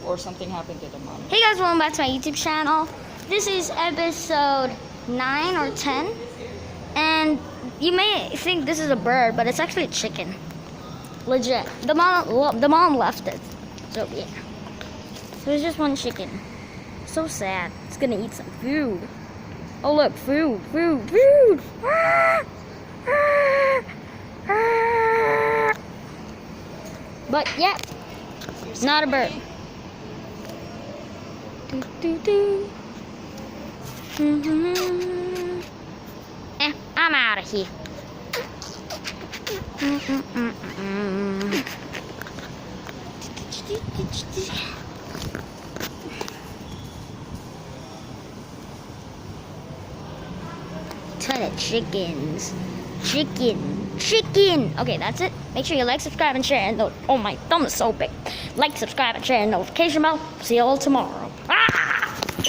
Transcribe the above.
or something happened to the mom. Hey guys, welcome back to my YouTube channel. This is episode 9 or 10. And you may think this is a bird, but it's actually a chicken. Legit. The mom left it. So yeah. So it's just one chicken. So sad. It's gonna eat some food. Oh look, food. Ah! Ah! Ah! But yeah, it's not a bird. I'm out of here. Ton of chickens. Chicken. Okay, that's it. Make sure you like, subscribe, and share. And oh, my thumb is so big. Like, subscribe, and share, and notification bell. See you all tomorrow.